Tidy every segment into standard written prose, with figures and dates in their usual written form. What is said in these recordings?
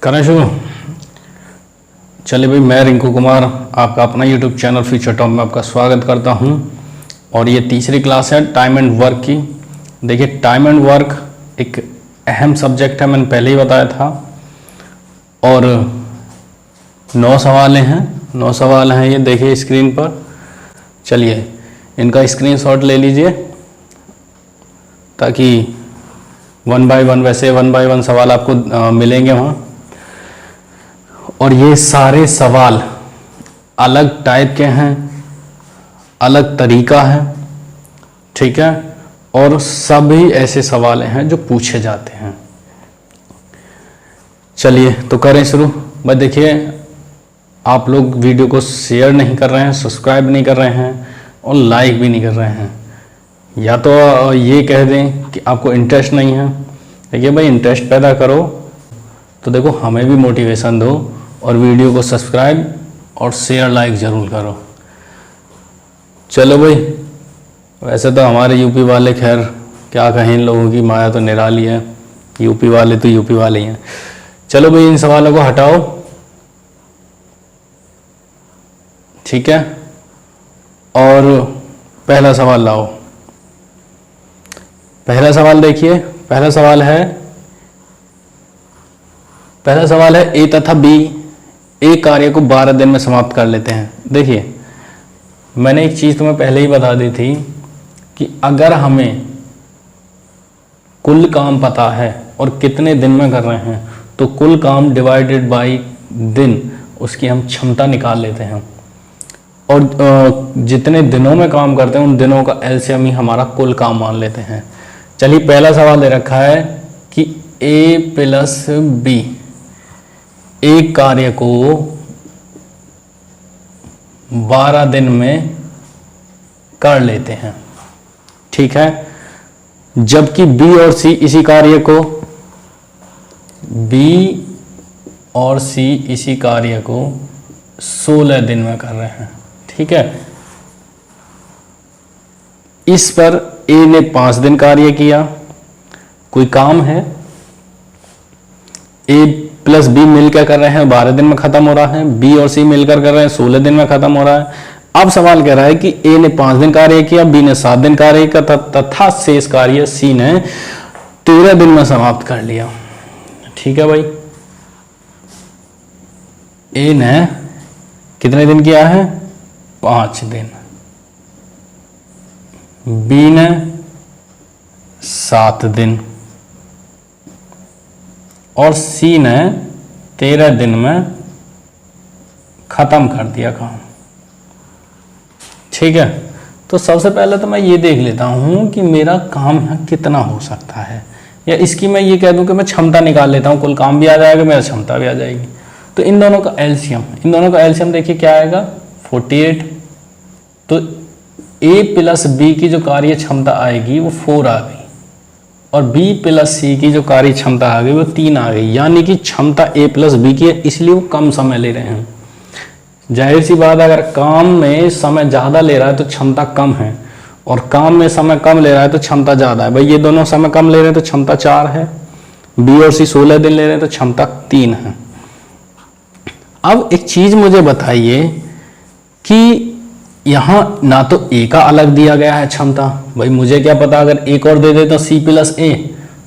करें शुरू। चलिए भाई, मैं रिंकू कुमार आपका अपना यूट्यूब चैनल फ्यूचर टॉप में आपका स्वागत करता हूं। और ये तीसरी क्लास है टाइम एंड वर्क की। देखिए, टाइम एंड वर्क एक अहम सब्जेक्ट है, मैंने पहले ही बताया था। और 9 सवाल हैं, 9 सवाल हैं ये, देखिए स्क्रीन पर। चलिए इनका स्क्रीनशॉट ले लीजिए ताकि 1 बाय 1 वैसे 1 बाय 1 सवाल आपको मिलेंगे वहाँ। और ये सारे सवाल अलग टाइप के हैं, अलग तरीका है, ठीक है। और सभी ऐसे सवाल हैं जो पूछे जाते हैं। चलिए तो करें शुरू। बस देखिए, आप लोग वीडियो को शेयर नहीं कर रहे हैं, सब्सक्राइब नहीं कर रहे हैं और लाइक भी नहीं कर रहे हैं। या तो ये कह दें कि आपको इंटरेस्ट नहीं है। देखिए भाई, इंटरेस्ट पैदा करो तो देखो हमें भी मोटिवेशन दो, और वीडियो को सब्सक्राइब और शेयर लाइक ज़रूर करो। चलो भाई, वैसे तो हमारे यूपी वाले, खैर क्या कहें, इन लोगों की माया तो निराली है। यूपी वाले तो यूपी वाले ही हैं। चलो भाई, इन सवालों को हटाओ, ठीक है। और पहला सवाल लाओ। पहला सवाल देखिए, पहला सवाल है ए तथा बी एक कार्य को 12 दिन में समाप्त कर लेते हैं। देखिए, मैंने एक चीज तुम्हें पहले ही बता दी थी कि अगर हमें कुल काम पता है और कितने दिन में कर रहे हैं, तो कुल काम डिवाइडेड बाय दिन, उसकी हम क्षमता निकाल लेते हैं। और जितने दिनों में काम करते हैं उन दिनों का एलसीएम ही हमारा कुल काम मान लेते हैं। चलिए, पहला सवाल दे रखा है कि ए प्लस बी एक कार्य को 12 दिन में कर लेते हैं, ठीक है। जबकि बी और सी इसी कार्य को 16 दिन में कर रहे हैं, ठीक है। इस पर ए ने 5 दिन कार्य किया। कोई काम है, ए प्लस बी मिलकर कर रहे हैं, 12 दिन में खत्म हो रहा है। बी और सी मिलकर कर रहे हैं, 16 दिन में खत्म हो रहा है। अब सवाल कह रहा है कि ए ने 5 दिन कार्य किया, बी ने 7 दिन कार्य किया, तथा शेष कार्य सी ने 13 दिन में समाप्त कर लिया, ठीक है भाई। ए ने कितने दिन किया है? 5 दिन। बी ने 7 दिन और सी ने 13 दिन में खत्म कर दिया काम, ठीक है। तो सबसे पहले तो मैं ये देख लेता हूं कि मेरा काम कितना हो सकता है, या इसकी मैं ये कह दूं कि मैं क्षमता निकाल लेता हूं। कुल काम भी आ जाएगा, मेरा क्षमता भी आ जाएगी। तो इन दोनों का एलसीएम देखिए क्या आएगा, 48। तो ए प्लस बी की जो कार्य क्षमता आएगी वो 4 आ गई, और बी प्लस सी की जो कार्य क्षमता आ गई वो 3 आ गई। यानी कि क्षमता ए प्लस बी की है, इसलिए वो कम समय ले रहे हैं। जाहिर सी बात, अगर काम में समय ज़्यादा ले रहा है तो क्षमता कम है, और काम में समय कम ले रहा है तो क्षमता ज़्यादा है। भाई, ये दोनों समय कम ले रहे हैं तो क्षमता 4 है। बी और सी 16 दिन ले रहे हैं तो क्षमता 3 है। अब एक चीज़ मुझे बताइए कि यहाँ ना तो ए का अलग दिया गया है क्षमता। भाई, मुझे क्या पता, अगर एक और दे देता सी प्लस ए,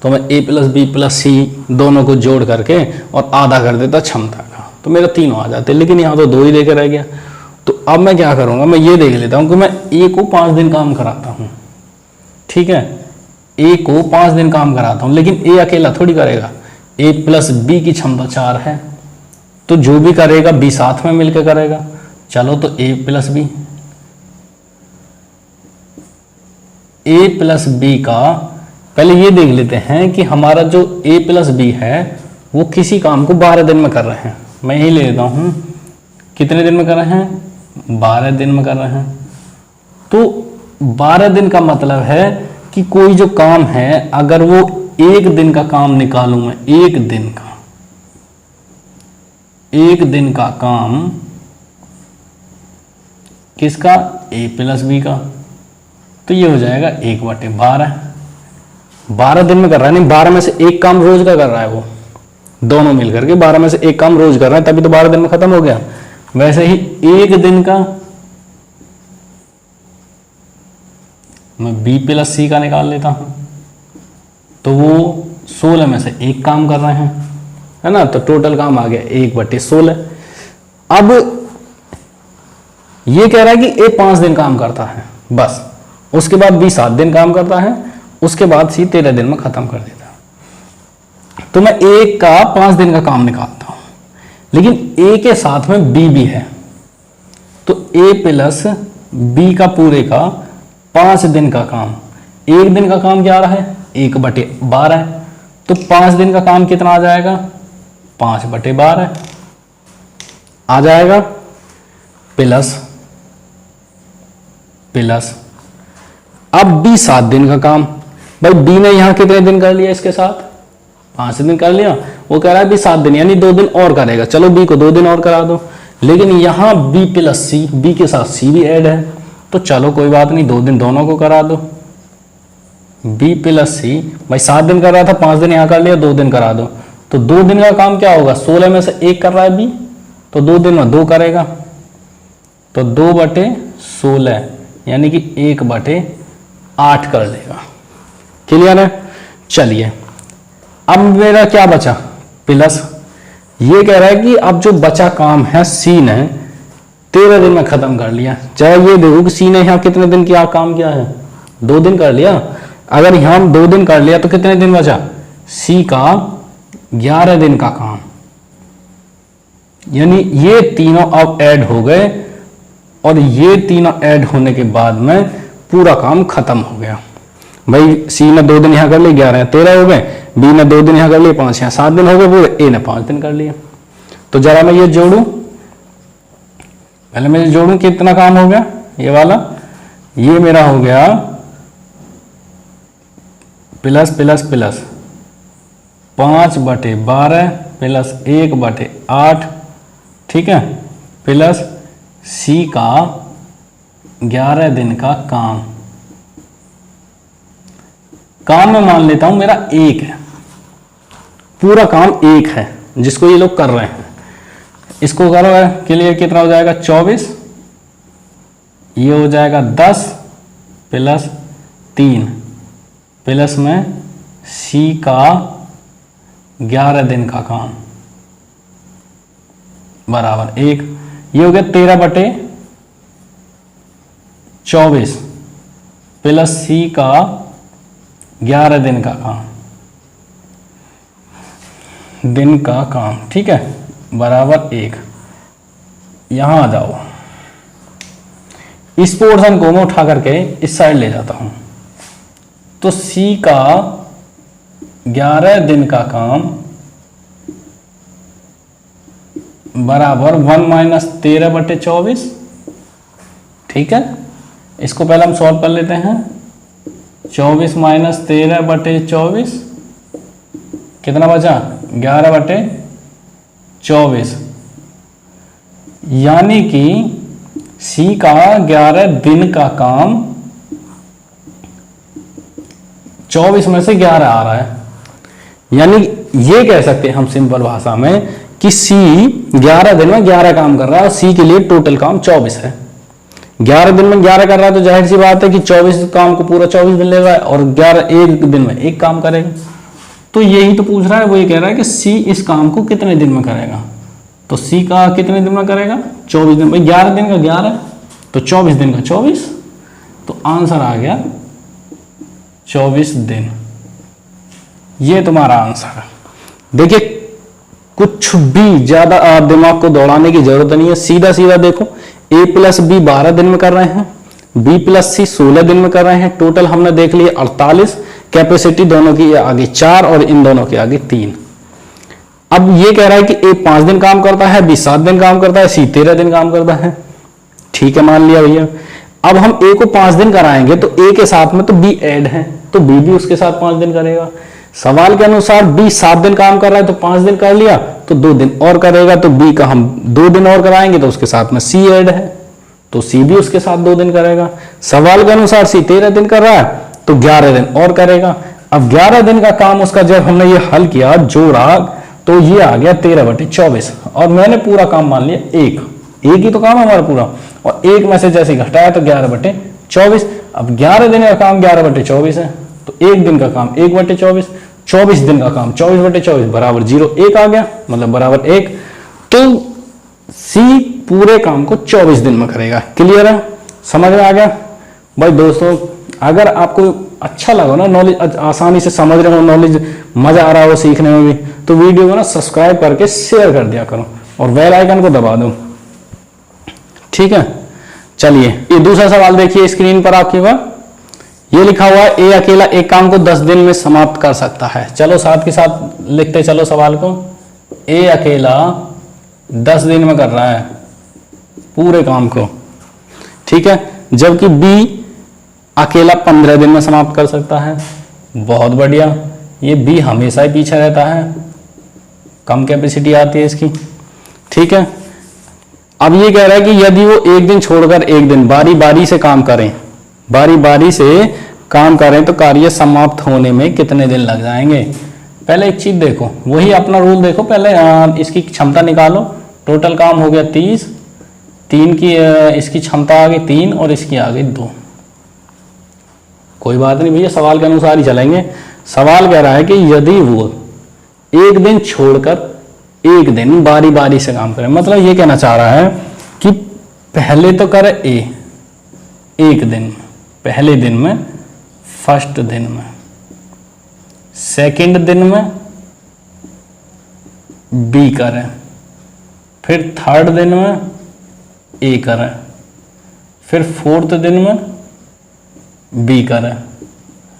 तो मैं ए प्लस बी प्लस सी दोनों को जोड़ करके और आधा कर देता क्षमता का, तो मेरा 3 आ जाते। लेकिन यहाँ तो 2 ही देकर रह गया। तो अब मैं क्या करूँगा, मैं ये देख लेता हूँ कि मैं ए को 5 दिन काम कराता हूँ, ठीक है। ए को 5 दिन काम कराता हूँ, लेकिन ए अकेला थोड़ी करेगा। ए प्लस बी की क्षमता 4 है, तो जो भी करेगा बी साथ में मिलकर करेगा। चलो, तो ए प्लस बी का पहले ये देख लेते हैं कि हमारा जो ए प्लस बी है वो किसी काम को 12 दिन में कर रहे हैं। मैं यही ले लेता हूं, कितने दिन में कर रहे हैं? 12 दिन में कर रहे हैं। तो 12 दिन का मतलब है कि कोई जो काम है, अगर वो 1 दिन का काम निकालूं मैं, 1 दिन का काम किसका? ए प्लस बी का। तो ये हो जाएगा 1/12। 12 दिन में कर रहा है, नहीं 12 में से एक काम रोज का कर रहा है वो, दोनों मिलकर के 12 में से एक काम रोज कर रहे हैं, तभी तो 12 दिन में खत्म हो गया। वैसे ही एक दिन का मैं बी प्लस सी का निकाल लेता हूं, तो वो 16 में से एक काम कर रहे हैं, है ना, तो टोटल काम आ गया 1/16। अब ये कह रहा है कि ए 5 दिन काम करता है बस, उसके बाद बी 7 दिन काम करता है, उसके बाद सी 13 दिन में खत्म कर देता है। तो मैं ए का 5 दिन का काम निकालता हूं, लेकिन ए के साथ में बी भी है, तो ए प्लस बी का पूरे का 5 दिन का काम, एक दिन का काम क्या आ रहा है 1/12, तो 5 दिन का काम कितना आ जाएगा 5/12 आ जाएगा, प्लस अब बी 7 दिन का काम, भाई बी ने यहां कितने दिन कर लिया, इसके साथ 5 दिन कर लिया, वो कह रहा है बी 7 दिन यानी 2 दिन और करेगा, चलो बी को 2 दिन और करा दो, लेकिन यहां बी प्लस सी, बी के साथ सी भी ऐड है, तो चलो कोई बात नहीं 2 दिन दोनों को करा दो, बी प्लस सी, भाई 7 दिन कर रहा था 5 दिन यहां कर लिया, 2 दिन करा दो, तो 2 दिन का काम क्या होगा 16 में से 1 कर रहा है बी, तो 2 दिन में 2 करेगा, तो 2/16 यानी कि 1/8 कर लेगा। क्लियर है? चलिए अब मेरा क्या बचा प्लस, ये कह रहा है कि अब जो बचा काम है सी ने 13 दिन में खत्म कर लिया। चाहे ये देखो कि सी ने यहां कितने दिन किया काम किया है 2 दिन कर लिया, अगर यहां 2 दिन कर लिया तो कितने दिन बचा सी का 11 दिन का काम, यानी ये तीनों अब ऐड हो गए और ये तीनों ऐड होने के बाद में पूरा काम खत्म हो गया। भाई सी ने 2 दिन यहां कर लिए 11 13 हो गए, बी ने 2 दिन यहां कर लिए 5 यहां 7 दिन हो गए पूरे, ए ने 5 दिन कर लिया। तो जरा मैं ये जोड़ू, पहले मैं जोड़ू कितना काम हो गया, ये वाला ये मेरा हो गया प्लस प्लस प्लस 5/12 प्लस 1/8, ठीक है, प्लस सी का 11 दिन का काम मैं मान लेता हूं मेरा 1 है, पूरा काम 1 है जिसको ये लोग कर रहे हैं, इसको करो के लिए कितना हो जाएगा 24, ये हो जाएगा 10 प्लस 3 प्लस में सी का 11 दिन का काम बराबर 1, ये हो गया 13/24 प्लस सी का 11 दिन का काम, ठीक है, बराबर 1। यहां आ जाओ, इस पोर्शन को मैं उठा करके इस साइड ले जाता हूं, तो सी का 11 दिन का काम बराबर 1 - 13/24, ठीक है, इसको पहले हम सॉल्व कर लेते हैं। 24 - 13/24 कितना बचा 11/24, यानी कि सी का 11 दिन का काम 24 में से 11 आ रहा है, यानी ये कह सकते हैं हम सिंपल भाषा में कि सी 11 दिन में 11 काम कर रहा है और सी के लिए टोटल काम 24 है। 11 दिन में 11 कर रहा है तो जाहिर सी बात है कि 24 काम को पूरा 24 दिन लेगा और 11 एक दिन में एक काम करेगा। तो यही तो पूछ रहा है, वो ये कह रहा है कि सी इस काम को कितने दिन में करेगा, तो सी का कितने दिन में करेगा 24 दिन में, 11 दिन का 11 तो 24 दिन का 24, तो आंसर आ गया 24 दिन। ये तुम्हारा आंसर है। देखिए कुछ भी ज्यादा दिमाग को दौड़ाने की जरूरत नहीं है, सीधा सीधा देखो, a प्लस बी 12 दिन में कर रहे हैं, b प्लस सी 16 दिन में कर रहे हैं, टोटल हमने देख लिया 48, कैपेसिटी दोनों की आगे 4 और इन दोनों के आगे 3। अब ये कह रहा है कि a 5 दिन काम करता है, b 7 दिन काम करता है, c 13 दिन काम करता है, ठीक है, मान लिया भैया। अब हम a को 5 दिन कराएंगे तो a के साथ में तो b ऐड है, तो b भी उसके साथ 5 दिन करेगा। सवाल के अनुसार b 7 दिन काम कर रहा है तो 5 दिन कर लिया, तो 2 दिन और करेगा, तो b का हम 2 दिन और कराएंगे तो उसके साथ में c ऐड है, तो c भी उसके साथ 2 दिन करेगा। सवाल के अनुसार c 13 दिन कर रहा है तो 11 दिन और करेगा। अब 11 दिन का काम उसका जब हमने ये हल किया, जोड़ा, तो ये आ गया 13/24 और मैंने पूरा काम मान लिया एक ही तो काम है हमारा पूरा, और एक में से जैसे घटाया तो 11/24। अब 11 दिन का काम 11/24 है, तो एक दिन का काम 1/24, 24 दिन का काम 24/24 बराबर 0, 1 आ गया, मतलब बराबर 1। तो सी पूरे काम को 24 दिन में करेगा। क्लियर है, समझ में आ गया भाई। दोस्तों अगर आपको अच्छा लगा ना, नॉलेज आसानी से समझ रहे हो, नॉलेज मजा आ रहा हो सीखने में भी, तो वीडियो को ना सब्सक्राइब करके शेयर कर दिया करो और बेल आइकन को दबा दो। ठीक है, चलिए ये दूसरा सवाल देखिए स्क्रीन पर आपकी बात, ये लिखा हुआ है ए अकेला एक काम को 10 दिन में समाप्त कर सकता है। चलो साथ के साथ लिखते चलो सवाल को। ए अकेला 10 दिन में कर रहा है पूरे काम को, ठीक है, जबकि बी अकेला 15 दिन में समाप्त कर सकता है। बहुत बढ़िया, ये बी हमेशा ही पीछे रहता है, कम कैपेसिटी आती है इसकी। ठीक है, अब ये कह रहा है कि यदि वो एक दिन छोड़कर एक दिन बारी बारी से काम करें, बारी बारी से काम करें तो कार्य समाप्त होने में कितने दिन लग जाएंगे। पहले एक चीज देखो, वही अपना रूल देखो, पहले इसकी क्षमता निकालो। टोटल काम हो गया 30, 3 की इसकी क्षमता आ गई 3 और इसकी आ गई 2। कोई बात नहीं भैया, सवाल के अनुसार ही चलेंगे। सवाल कह रहा है कि यदि वो एक दिन छोड़कर एक दिन बारी बारी से काम करे, मतलब ये कहना चाह रहा है कि पहले तो करे ए एक दिन, पहले दिन में, फर्स्ट दिन में, सेकंड दिन में बी करे, फिर थर्ड दिन में ए करे, फिर फोर्थ दिन में बी करे,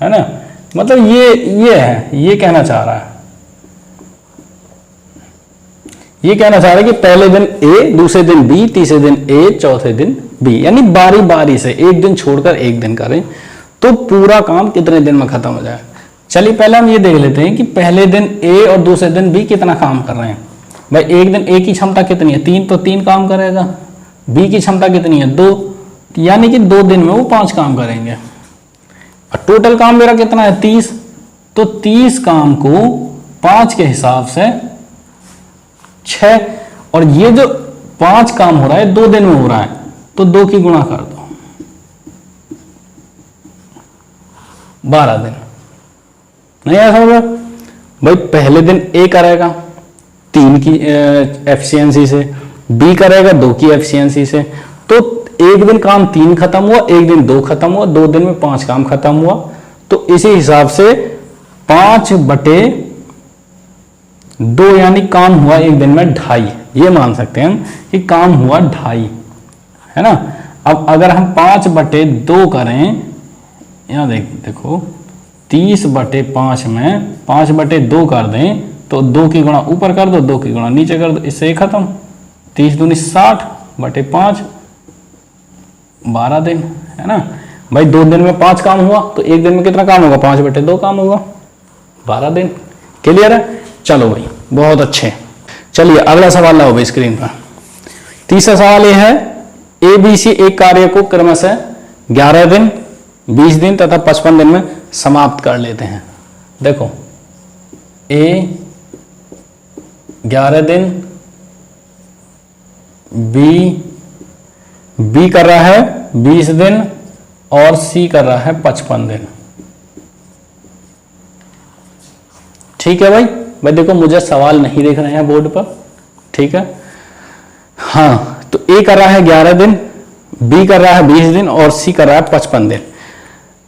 है ना। मतलब ये है, ये कहना चाह रहा है, ये कहना चाह रहा है कि पहले दिन ए, दूसरे दिन बी, तीसरे दिन ए, चौथे दिन बी, यानी बारी बारी से एक दिन छोड़कर एक दिन करें तो पूरा काम कितने दिन में खत्म हो जाए। चलिए पहले हम ये देख लेते हैं कि पहले दिन ए और दूसरे दिन बी कितना काम कर रहे हैं। भाई एक दिन ए की क्षमता कितनी है 3, तो 3 काम करेगा। बी की क्षमता कितनी है 2, यानी कि 2 दिन में वो 5 काम करेंगे। टोटल काम मेरा कितना है 30, तो 30 काम को 5 के हिसाब से 6, और ये जो 5 काम हो रहा है 2 दिन में हो रहा है, तो 2 की गुणा कर दो, 12 दिन। नहीं ऐसा होगा भाई, पहले दिन ए करेगा 3 की एफिशिएंसी से, बी करेगा 2 की एफिशिएंसी से, तो एक दिन काम 3 खत्म हुआ, एक दिन 2 खत्म हुआ, 2 दिन में 5 काम खत्म हुआ। तो इसी हिसाब से 5/2 यानी काम हुआ एक दिन में 2.5, ये मान सकते हैं हम कि काम हुआ 2.5, है ना। अब अगर हम 5/2 करें, यहाँ देखो 30/5 में 5/2 कर दें तो 2 की गुणा ऊपर कर दो, 2 की गुणा नीचे कर दो, इससे ही खत्म। 30 दूनी 60/5, 12 दिन, है ना भाई। 2 दिन में 5 काम हुआ, तो एक दिन में कितना काम होगा 5/2 काम होगा, 12 दिन। क्लियर है, चलो भाई बहुत अच्छे। चलिए अगला सवाल लाओ भाई स्क्रीन पर। तीसरा सवाल यह है, ए बी सी एक कार्य को क्रमशः 11 दिन, 20 दिन तथा 55 दिन में समाप्त कर लेते हैं। देखो ए 11 दिन, बी कर रहा है 20 दिन और सी कर रहा है 55 दिन। ठीक है भाई। भाई देखो मुझे सवाल नहीं देख रहे हैं बोर्ड पर, ठीक है। हाँ, तो ए कर रहा है 11 दिन, बी कर रहा है 20 दिन और सी कर रहा है 55 दिन।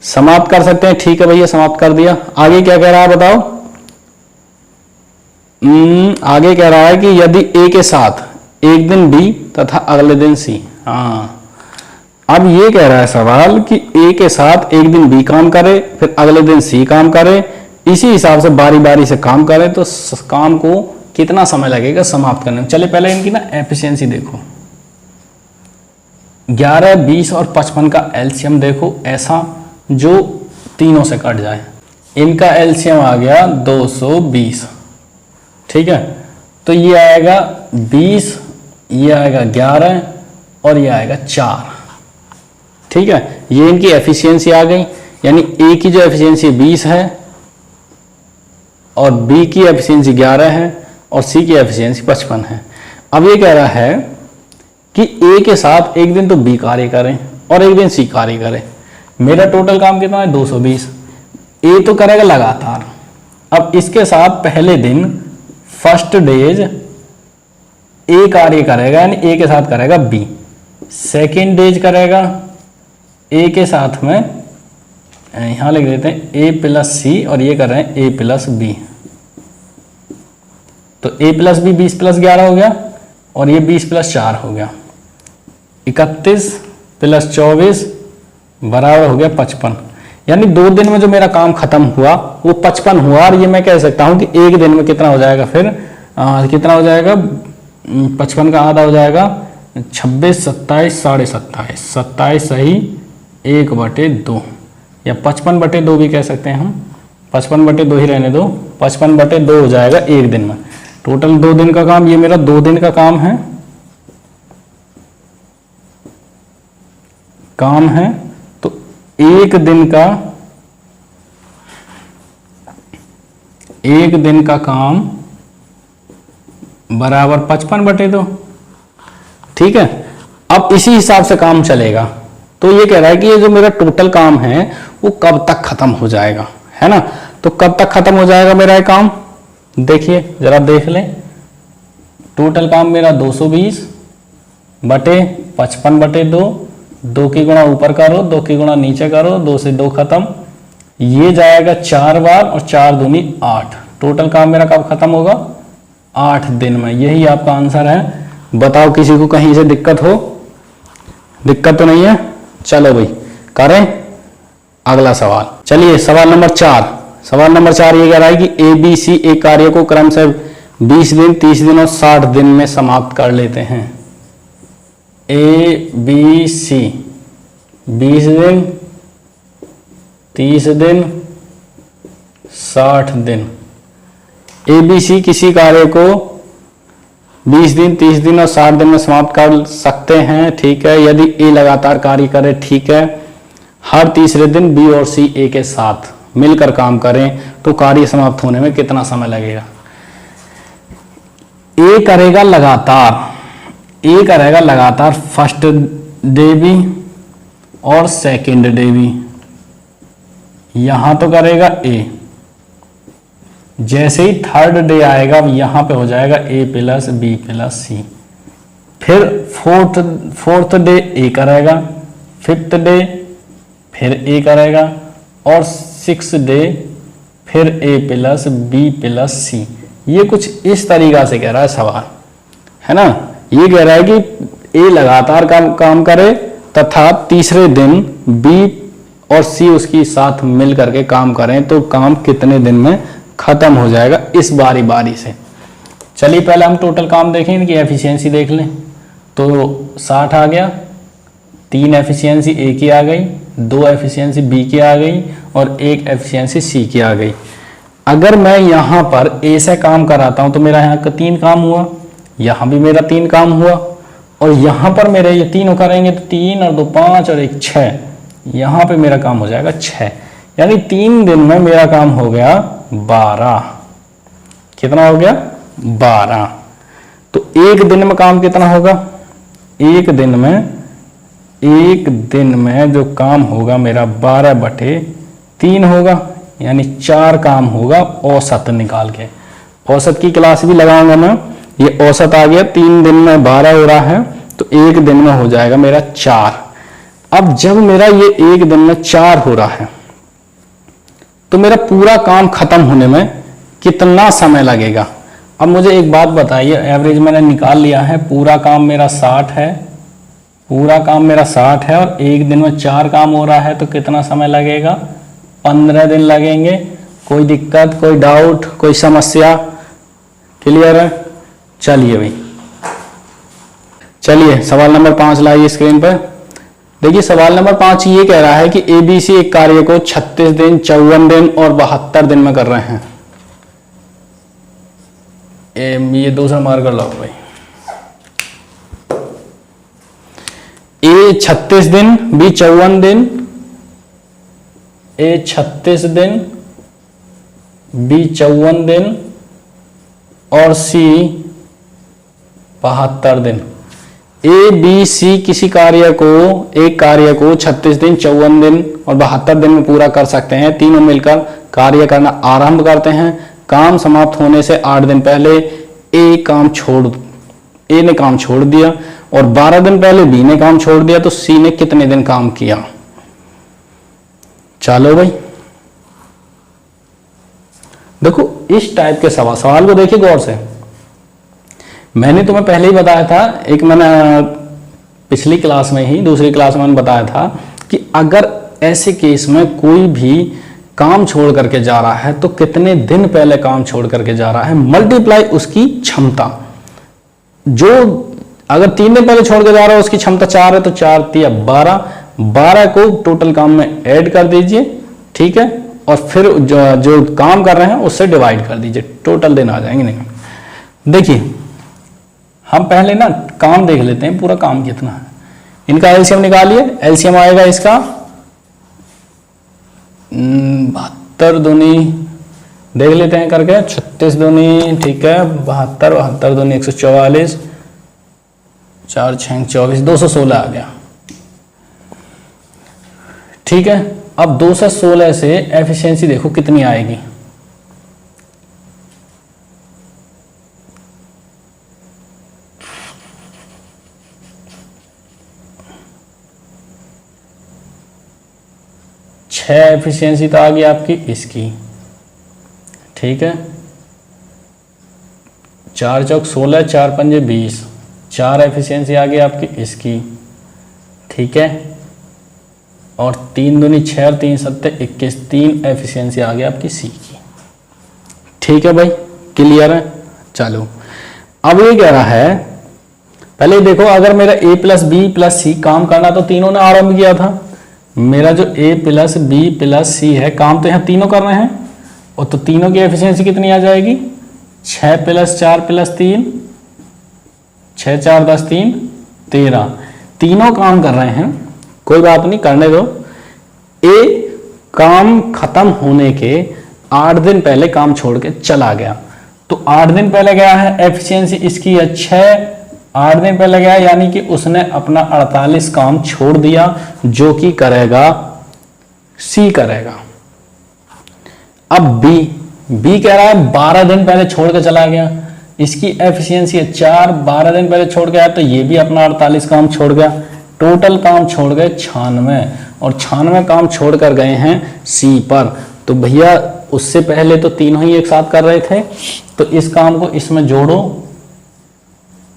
समाप्त कर सकते हैं, ठीक है भैया समाप्त कर दिया। आगे क्या कह रहा है बताओ। आगे कह रहा है कि यदि ए के साथ एक दिन बी तथा अगले दिन सी। हाँ, अब ये कह रहा है सवाल कि ए के साथ एक दिन बी काम करे, फिर अगले दिन सी काम करे, इसी हिसाब से बारी बारी से काम करें तो काम को कितना समय लगेगा समाप्त करने में। चलिए पहले इनकी ना एफिशिएंसी देखो। 11, 20 और 55 का एलसीएम देखो ऐसा जो तीनों से कट जाए। इनका एलसीएम आ गया 220, ठीक है। तो ये आएगा 20, ये आएगा 11 और ये आएगा 4, ठीक है। ये इनकी एफिशिएंसी आ गई, यानी ए की जो एफिशिएंसी 20 है और बी की एफिशिएंसी 11 है, और सी की एफिशिएंसी 55 है। अब ये कह रहा है कि ए के साथ एक दिन तो बी कार्य करें और एक दिन सी कार्य करें। मेरा टोटल काम कितना है 220। ए तो करेगा लगातार। अब इसके साथ पहले दिन फर्स्ट डेज ए कार्य करेगा, यानी ए के साथ करेगा बी। सेकेंड डेज करेगा ए के साथ में, यहां लिख देते हैं ए प्लस सी, और ये कर रहे हैं ए प्लस बी। तो ए प्लस बी 20 प्लस 11 हो गया, और ये 20 प्लस 4 हो गया। 31 प्लस 24 बराबर हो गया 55। यानी 2 दिन में जो मेरा काम खत्म हुआ वो 55 हुआ। और ये मैं कह सकता हूं कि एक दिन में कितना हो जाएगा, फिर कितना हो जाएगा, 55 का आधा हो जाएगा 26, 27, 27.5, 27 सही 1/2, या 55/2 भी कह सकते हैं हम। 55/2 ही रहने दो, 55/2 हो जाएगा एक दिन में। टोटल 2 दिन का काम, ये मेरा 2 दिन का काम है, तो एक दिन का काम बराबर 55/2। ठीक है। अब इसी हिसाब से काम चलेगा। तो ये कह रहा है कि ये जो मेरा टोटल काम है वो कब तक खत्म हो जाएगा, है ना। तो कब तक खत्म हो जाएगा मेरा ये काम, देखिए जरा देख लें। टोटल काम मेरा 220 बटे 55/2, 2 की गुणा ऊपर करो, 2 की गुणा नीचे करो, 2 से 2 खत्म, ये जाएगा 4 बार, और 4 दूनी 8। टोटल काम मेरा कब खत्म होगा, 8 दिन में। यही आपका आंसर है। बताओ किसी को कहीं से दिक्कत हो, दिक्कत तो नहीं है। चलो भाई करें अगला सवाल। चलिए सवाल नंबर 4। सवाल नंबर 4 ये कह रहा है कि ए बी सी एक कार्य को क्रमशः 20 दिन, 30 दिन और 60 दिन में समाप्त कर लेते हैं। ए बी सी 20 दिन, 30 दिन, 60 दिन। ए बी सी किसी कार्य को 20 दिन, 30 दिन और 60 दिन में समाप्त कर सकते हैं, ठीक है। यदि ए लगातार कार्य करे, ठीक है। हर तीसरे दिन बी और सी ए के साथ मिलकर काम करें तो कार्य समाप्त होने में कितना समय लगेगा। ए करेगा लगातार फर्स्ट डे भी और सेकंड डे भी। यहां तो करेगा ए, जैसे ही थर्ड डे आएगा यहां पे हो जाएगा ए प्लस बी प्लस सी। फिर फोर्थ डे ए करेगा, फिफ्थ डे फिर ए करेगा, और 6 डे फिर ए प्लस बी प्लस सी। ये कुछ इस तरीका से कह रहा है सवाल, है ना। ये कह रहा है कि ए लगातार काम करे तथा तीसरे दिन बी और सी उसकी साथ मिल करके काम करें तो काम कितने दिन में खत्म हो जाएगा, इस बारी बारी से। चलिए पहले हम टोटल काम देखें, इनकी एफिशिएंसी देख लें। तो 60 आ गया, 3 एफिशिएंसी ए की आ गई, 2 एफिशिएंसी बी की आ गई, और 1 एफिशिएंसी सी की आ गई। अगर मैं यहाँ पर ए से काम कराता हूँ तो मेरा यहाँ का 3 काम हुआ, यहाँ भी मेरा 3 काम हुआ, और यहाँ पर मेरे ये तीनों करेंगे तो 3 और 2 5 और 1 6, यहाँ पे मेरा काम हो जाएगा 6। यानी 3 दिन में मेरा काम हो गया 12। कितना हो गया 12। तो एक दिन में काम कितना होगा, एक दिन में जो काम होगा मेरा 12/3 होगा, यानी 4 काम होगा औसत निकाल के। औसत की क्लास भी लगाऊंगा मैं। ये औसत आ गया, 3 दिन में 12 हो रहा है, तो एक दिन में हो जाएगा मेरा 4। अब जब मेरा ये एक दिन में 4 हो रहा है तो मेरा पूरा काम खत्म होने में कितना समय लगेगा। अब मुझे एक बात बताइए, एवरेज मैंने निकाल लिया है, पूरा काम मेरा 60 है, और एक दिन में 4 काम हो रहा है तो कितना समय लगेगा, 15 दिन लगेंगे। कोई दिक्कत, कोई डाउट, कोई समस्या, क्लियर है। चलिए भाई, चलिए सवाल नंबर 5 लाइए स्क्रीन पर। देखिए सवाल नंबर 5 ये कह रहा है कि एबीसी एक कार्य को 36 दिन, 54 दिन और 72 दिन में कर रहे हैं। ये दूसरा मार्क कर लो भाई। ए 36 दिन, बी 54 दिन, ए 36 दिन, बी 54 दिन, और सी 72 दिन। ए बी सी किसी एक कार्य को 36 दिन, 54 दिन और 72 दिन में पूरा कर सकते हैं। तीनों मिलकर कार्य करना आरंभ करते हैं। काम समाप्त होने से 8 दिन पहले ए ने काम छोड़ दिया और 12 दिन पहले बी ने काम छोड़ दिया, तो सी ने कितने दिन काम किया? चलो भाई देखो, इस टाइप के सवाल को देखिए गौर से। मैंने तुम्हें पहले ही बताया था, मैंने पिछली क्लास में ही, दूसरी क्लास में मैंने बताया था कि अगर ऐसे केस में कोई भी काम छोड़ करके जा रहा है तो कितने दिन पहले काम छोड़ करके जा रहा है, मल्टीप्लाई उसकी क्षमता। जो अगर 3 दिन पहले छोड़ के जा रहा है उसकी क्षमता 4 है, तो 4 3 12 को टोटल काम में ऐड कर दीजिए, ठीक है, और फिर जो काम कर रहे हैं उससे डिवाइड कर दीजिए, टोटल दिन आ जाएंगे। नहीं देखिए, हम पहले ना काम देख लेते हैं, पूरा काम कितना है। इनका एलसीएम निकालिए। एलसीएम आएगा इसका 72 दूनी देख लेते हैं करके, 36 दूनी, ठीक है, 72 दूनी 144, 4 6 24, 216 आ गया, ठीक है। अब 216 से एफिशिएंसी देखो कितनी आएगी। एफिशिएंसी तो आ गई आपकी इसकी, ठीक है, 4 चौक 16, 4 पंजे 20, 4 एफिशिएंसी आ गई आपकी इसकी, ठीक है, और 3 दूनी 6 और 3 सत्ते 21, 3 एफिशिएंसी आ गई आपकी सी की, ठीक है भाई, क्लियर है। चलो अब ये कह रहा है, पहले देखो, अगर मेरा ए प्लस बी प्लस सी काम करना तो तीनों ने आरंभ किया था। मेरा जो ए प्लस बी प्लस सी है, काम तो यहाँ तीनों कर रहे हैं, और तो तीनों की एफिशिएंसी कितनी आ जाएगी? 6 + 4 + 3, 6 4 10 3 13, तीनों काम कर रहे हैं, कोई बात नहीं, करने दो। ए काम खत्म होने के 8 दिन पहले काम छोड़ के चला गया, तो 8 दिन पहले गया है, एफिशिएंसी इसकी है 6, 8 दिन पहले गया, यानी कि उसने अपना 48 काम छोड़ दिया, जो कि करेगा सी करेगा। अब बी कह रहा है 12 दिन पहले छोड़ के चला गया, इसकी एफिशिएंसी है 4, 12 दिन पहले छोड़ के आया, तो ये भी अपना 48 काम छोड़ गया, टोटल काम छोड़ गए 96, और 96 काम छोड़ कर गए हैं सी पर। तो भैया उससे पहले तो तीनों ही एक साथ कर रहे थे, तो इस काम को इसमें जोड़ो,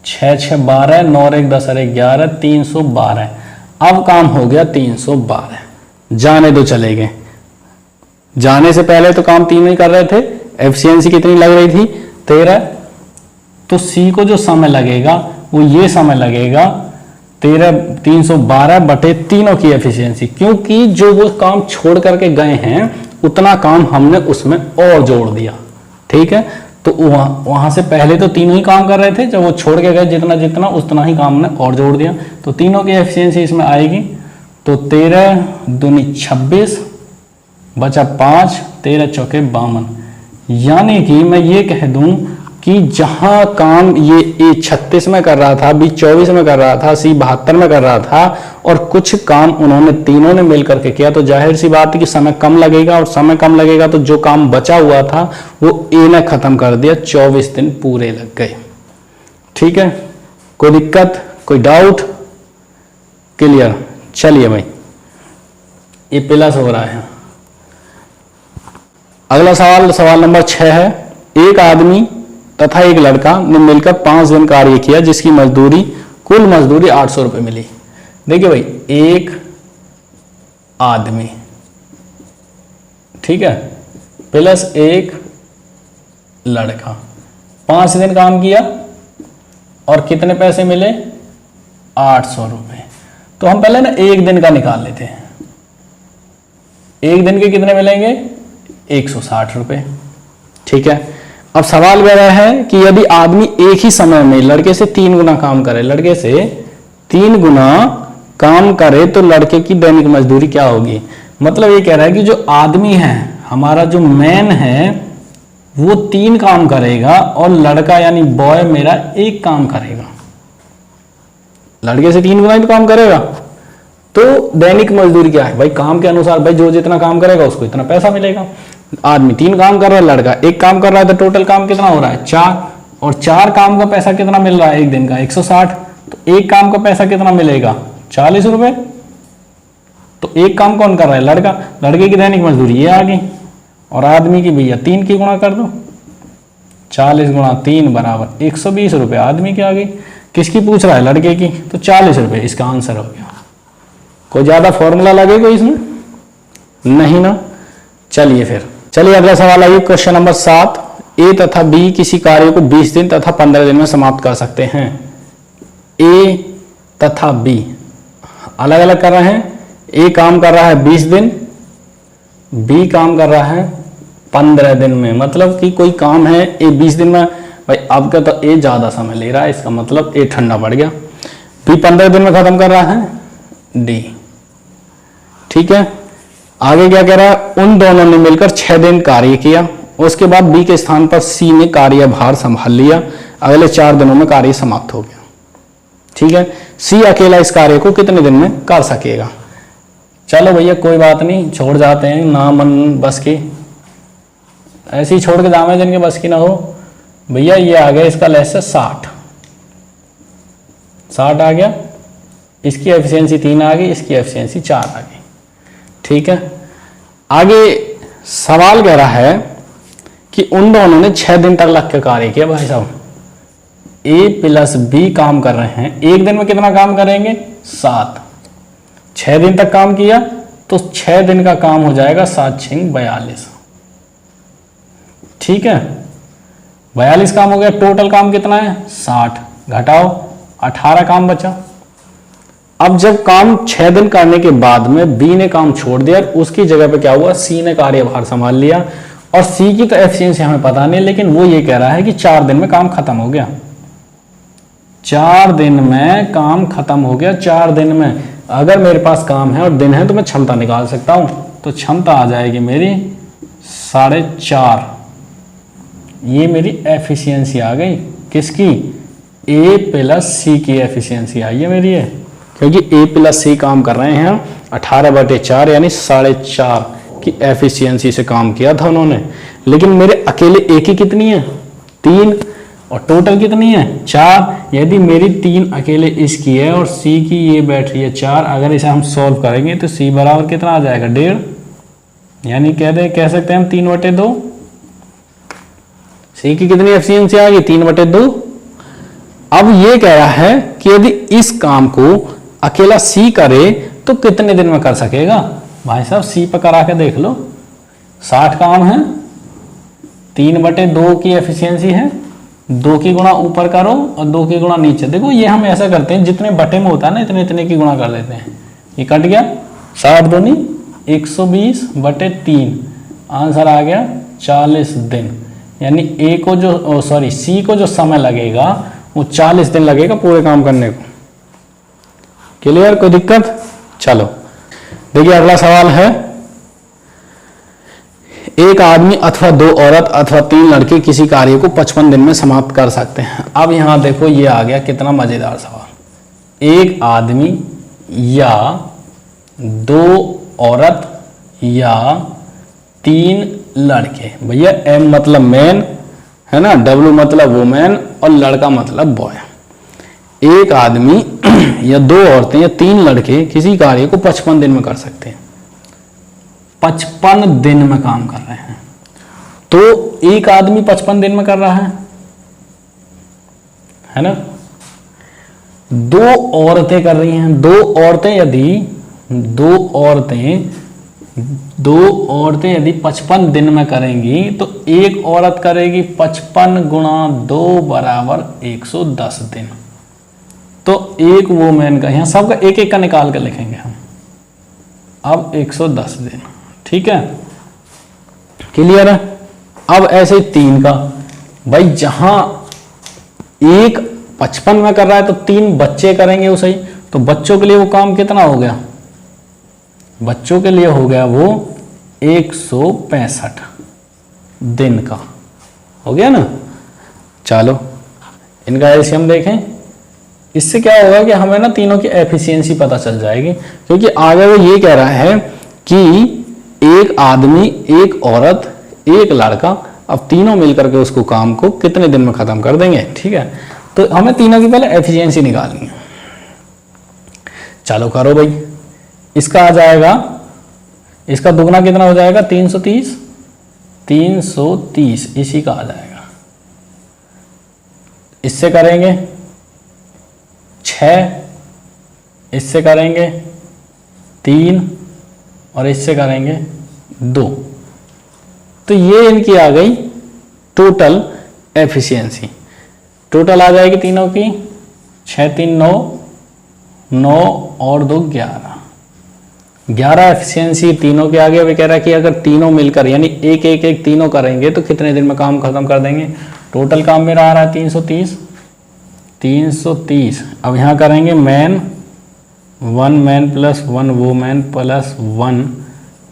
6 6 12, 9 1 10 11, 312। अब काम हो गया 312, जाने दो, चले गए। जाने से पहले तो काम तीनों ही कर रहे थे, एफिशिएंसी कितनी लग रही थी? 13, तो सी को जो समय लगेगा वो ये समय लगेगा 312 बटे तीनों की एफिशिएंसी, क्योंकि जो वो काम छोड़ करके गए हैं उतना काम हमने उसमें और जोड़ दिया, ठीक है। तो वहां से पहले तो तीनों ही काम कर रहे थे, जब वो छोड़ के गए जितना उतना ही काम ने और जोड़ दिया, तो तीनों की एफिशिएंसी इसमें आएगी। तो 13 दूनी 26 बचा 5, 13 चौके 52, यानी कि मैं ये कह दूं कि जहां काम ये ए 36 में कर रहा था, बी 24 में कर रहा था, सी 72 में कर रहा था, और कुछ काम उन्होंने तीनों ने मिलकर के किया, तो जाहिर सी बात है कि समय कम लगेगा, और समय कम लगेगा तो जो काम बचा हुआ था वो ए ने खत्म कर दिया, 24 दिन पूरे लग गए, ठीक है। कोई दिक्कत, कोई डाउट? क्लियर? चलिए भाई, ये प्लस हो रहा है। अगला सवाल नंबर 6 है, एक आदमी तथा एक लड़का ने मिलकर 5 दिन कार्य किया, जिसकी कुल मजदूरी 800 रुपये मिली। देखिए भाई, एक आदमी, ठीक है, प्लस एक लड़का, 5 दिन काम किया और कितने पैसे मिले? 800 रुपये। तो हम पहले ना एक दिन का निकाल लेते हैं। एक दिन के कितने मिलेंगे? 160 रुपये, ठीक है। अब सवाल यह है कि यदि आदमी एक ही समय में लड़के से 3 गुना काम करे, लड़के से 3 गुना काम करे, तो लड़के की दैनिक मजदूरी क्या होगी? मतलब ये कह रहा है कि जो आदमी है, हमारा जो मैन है, वो 3 काम करेगा और लड़का यानी बॉय मेरा 1 काम करेगा। लड़के से 3 गुना ही तो काम करेगा। तो दैनिक मजदूरी क्या है भाई, काम के अनुसार भाई जो जितना काम करेगा उसको इतना पैसा मिलेगा। आदमी 3 काम कर रहा है, लड़का 1 काम कर रहा है, तो टोटल काम कितना हो रहा है 4, और 4 काम का पैसा कितना मिल रहा है एक दिन का 160। तो 1 काम का पैसा कितना मिलेगा 40 रुपए। तो 1 काम कौन कर रहा है, लड़का। लड़के की दैनिक मजदूरी ये आ गई, और आदमी की भैया 3 की गुणा कर दो, 40 गुणा 3 बराबर 120 रुपए आदमी की आ गई। किसकी पूछ रहा है, लड़के की, तो 40 रुपए इसका आंसर हो गया। कोई ज्यादा फॉर्मूला लगेगा इसमें नहीं ना। चलिए अगला सवाल आइए, क्वेश्चन नंबर 7। ए तथा बी किसी कार्य को 20 दिन तथा 15 दिन में समाप्त कर सकते हैं। ए तथा बी अलग अलग कर रहे हैं। ए काम कर रहा है 20 दिन, बी काम कर रहा है 15 दिन में। मतलब कि कोई काम है ए 20 दिन में, भाई आपका तो ए ज्यादा समय ले रहा है, इसका मतलब ए ठंडा पड़ गया। बी 15 दिन में खत्म कर रहा है, डी। ठीक है, आगे क्या कह रहा है, उन दोनों ने मिलकर 6 दिन कार्य किया, उसके बाद बी के स्थान पर सी ने कार्यभार संभाल लिया, अगले 4 दिनों में कार्य समाप्त हो गया। ठीक है, सी अकेला इस कार्य को कितने दिन में कर सकेगा। चलो भैया कोई बात नहीं, छोड़ जाते हैं, ना मन बस की, ऐसे ही छोड़ के जावे जिनके बस की ना हो। भैया ये आ गया इसका लेस है 60 आ गया, इसकी एफिशिएंसी 3 आ गई, इसकी एफिशिएंसी 4 आ गई। ठीक है, आगे सवाल कह रहा है कि उन दोनों ने 6 दिन तक लग के कार्य किया। भाई साहब ए प्लस बी काम कर रहे हैं, एक दिन में कितना काम करेंगे 7, 6 दिन तक काम किया तो 6 दिन का काम हो जाएगा 7 6 42। ठीक है, 42 काम हो गया। टोटल काम कितना है 60, घटाओ 18 काम बचा। अब जब काम 6 दिन करने के बाद में बी ने काम छोड़ दिया, उसकी जगह पे क्या हुआ, सी ने कार्यभार संभाल लिया। और सी की तो एफिशिएंसी हमें पता नहीं, लेकिन वो ये कह रहा है कि 4 दिन में काम खत्म हो गया। 4 दिन में काम खत्म हो गया। 4 दिन में अगर मेरे पास काम है और दिन है तो मैं क्षमता निकाल सकता हूं। तो क्षमता आ जाएगी मेरी 4.5। ये मेरी एफिशिएंसी आ गई किसकी, ए प्लस सी की एफिशिएंसी आई है मेरी है, क्योंकि ए प्लस सी काम कर रहे हैं 18/4 यानी 4.5 की एफिशिएंसी से काम किया था उन्होंने। लेकिन मेरे अकेले ए की कितनी है 3, और टोटल कितनी है 4। यदि मेरी 3 अकेले इसकी है और सी की ये बैठ रही है 4, अगर इसे हम सॉल्व करेंगे तो सी बराबर कितना आ जाएगा 1.5, यानी कह सकते हैं हम 3/2। सी की कितनी एफिशिएंसी आ गई 3/2। अब ये कह रहा है कि यदि इस काम को अकेला सी करे तो कितने दिन में कर सकेगा। भाई साहब सी पर करा के देख लो, 60 काम है, 3/2 की एफिशिएंसी है, 2 की गुणा ऊपर करो और 2 की गुणा नीचे। देखो ये हम ऐसा करते हैं, जितने बटे में होता है ना इतने इतने की गुणा कर देते हैं। ये कट गया, 60 दूनी 120/3, आंसर आ गया 40 दिन। यानी ए को जो सी को जो समय लगेगा वो 40 दिन लगेगा पूरे काम करने को। क्लियर, कोई दिक्कत। चलो देखिए अगला सवाल है, एक आदमी अथवा 2 औरत अथवा 3 लड़के किसी कार्य को 55 दिन में समाप्त कर सकते हैं। अब यहां देखो ये आ गया कितना मजेदार सवाल। एक आदमी या 2 औरत या 3 लड़के, भैया एम मतलब मैन है ना, डब्ल्यू मतलब वुमेन और लड़का मतलब बॉय। एक आदमी या 2 औरतें या 3 लड़के किसी कार्य को 55 दिन में कर सकते हैं। 55 दिन में काम कर रहे हैं, तो एक आदमी 55 दिन में कर रहा है ना। 2 औरतें कर रही हैं, 2 औरतें यदि 55 दिन में करेंगी तो एक औरत करेगी 55 गुणा 2 बराबर 110 दिन। तो एक वुमेन का, यहां सबका एक एक का निकाल कर लिखेंगे हम। अब 110 दिन, ठीक है, क्लियर है। अब ऐसे 3 का, भाई जहां एक 55 में कर रहा है तो 3 बच्चे करेंगे उसे ही, तो बच्चों के लिए वो काम कितना हो गया, बच्चों के लिए हो गया वो 165 दिन का। हो गया ना। चलो इनका एलसीएम देखें। इससे क्या होगा कि हमें ना तीनों की एफिशिएंसी पता चल जाएगी, क्योंकि आगे वो ये कह रहा है कि एक आदमी, एक औरत, एक लड़का, अब तीनों मिलकर के उसको काम को कितने दिन में खत्म कर देंगे। ठीक है, तो हमें तीनों की पहले एफिशिएंसी निकालनी है। चलो करो भाई। इसका आ जाएगा, इसका दुगना कितना हो जाएगा 330, 330 इसी का आ जाएगा। इससे करेंगे 6, इससे करेंगे 3 और इससे करेंगे 2। तो ये इनकी आ गई टोटल एफिशिएंसी। टोटल आ जाएगी तीनों की 6 3 9, 9 और 2 11। 11 एफिशिएंसी तीनों के आगे। अभी कह रहा है कि अगर तीनों मिलकर यानी एक एक एक तीनों करेंगे तो कितने दिन में काम खत्म कर देंगे। टोटल काम मेरा आ रहा है 330, 330। अब यहाँ करेंगे man 1 man plus 1 women plus 1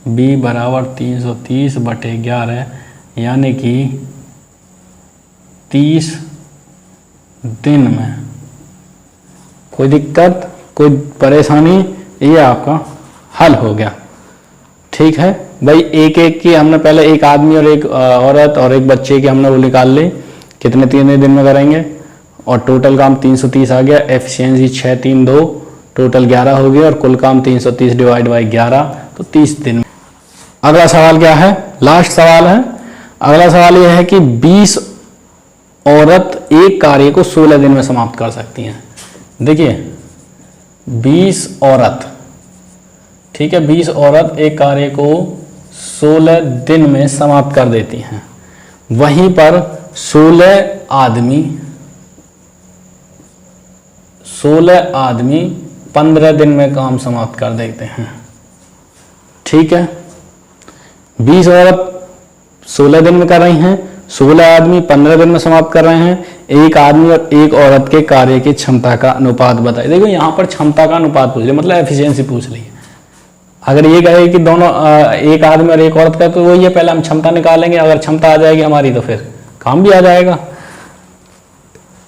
B बराबर 330/11, यानी कि 30 दिन में। कोई दिक्कत, कोई परेशानी, ये आपका हल हो गया। ठीक है भाई, एक एक की हमने पहले एक आदमी और एक औरत और एक बच्चे की हमने वो निकाल ली, कितने दिन में करेंगे, और टोटल काम 330 आ गया। एफिशिएंसी 6 3 2, टोटल 11 हो गया, और कुल काम 330 डिवाइड बाई 11 तो 30 दिन। अगला सवाल क्या है, लास्ट सवाल है। अगला सवाल यह है कि 20 औरत एक कार्य को 16 दिन में समाप्त कर सकती हैं। देखिए 20 औरत, ठीक है, 20 औरत एक कार्य को 16 दिन में समाप्त कर देती हैं। वहीं पर 16 आदमी 15 दिन में काम समाप्त कर देते हैं। ठीक है, 20 औरत 16 दिन में कर रही हैं, 16 आदमी 15 दिन में समाप्त कर रहे हैं। एक आदमी और एक औरत के कार्य की क्षमता का अनुपात बताइए। देखो यहाँ पर क्षमता का अनुपात पूछ लिया, मतलब एफिशिएंसी पूछ ली। अगर ये कहे कि दोनों एक आदमी और एक औरत का, तो वही है, पहले हम क्षमता निकालेंगे। अगर क्षमता आ जाएगी हमारी तो फिर काम भी आ जाएगा।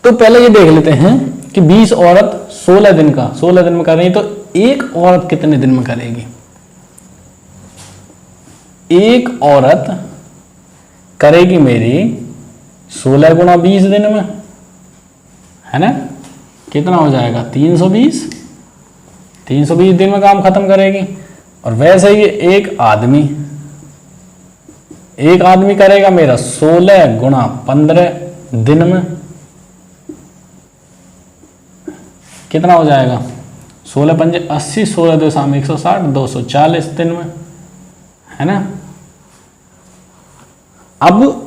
तो पहले ये देख लेते हैं कि 20 औरत 16 दिन में कर रही है, तो एक औरत कितने दिन में करेगी। एक औरत करेगी मेरी 16 गुणा 20 दिन में, है ना, कितना हो जाएगा 320 दिन में काम खत्म करेगी। और वैसे ही एक आदमी करेगा मेरा 16 गुणा 15 दिन में, कितना हो जाएगा 16 पंजे 80, 16 2 शाम 160, 240 दिन में, है ना। अब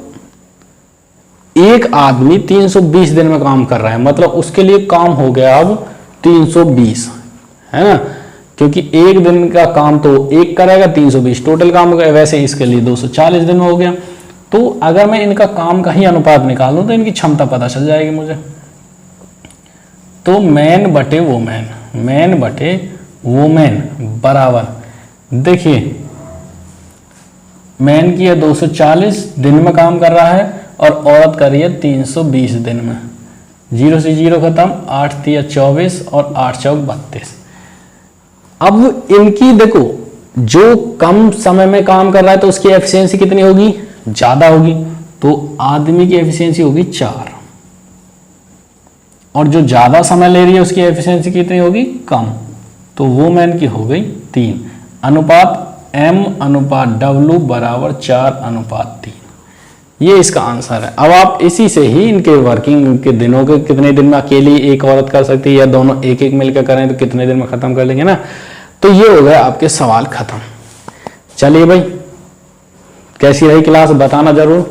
एक आदमी 320 दिन में काम कर रहा है, मतलब उसके लिए काम हो गया अब 320, है ना, क्योंकि एक दिन का काम तो एक करेगा, 320 टोटल काम हो गया। वैसे इसके लिए 240 दिन में हो गया। तो अगर मैं इनका काम का ही अनुपात निकालूं तो इनकी क्षमता पता चल जाएगी मुझे। तो मैन बटे वोमेन बराबर, देखिए मैन की है 240 दिन में काम कर रहा है और औरत कर रही है 320 दिन में। 0 से 0 खत्म, 8 3 24 और 8 चौक 32। अब इनकी देखो, जो कम समय में काम कर रहा है तो उसकी एफिशिएंसी कितनी होगी, ज्यादा होगी। तो आदमी की एफिशिएंसी होगी 4, और जो ज्यादा समय ले रही है उसकी एफिशिएंसी कितनी होगी, कम। तो वुमेन की हो गई 3। अनुपात M/W बराबर 4/3। ये इसका आंसर है। अब आप इसी से ही इनके वर्किंग के दिनों के कितने दिन में अकेली एक औरत कर सकती है, या दोनों एक एक मिलकर करें तो कितने दिन में खत्म कर लेंगे ना। तो ये हो गया आपके सवाल खत्म। चलिए भाई, कैसी रही क्लास बताना जरूर।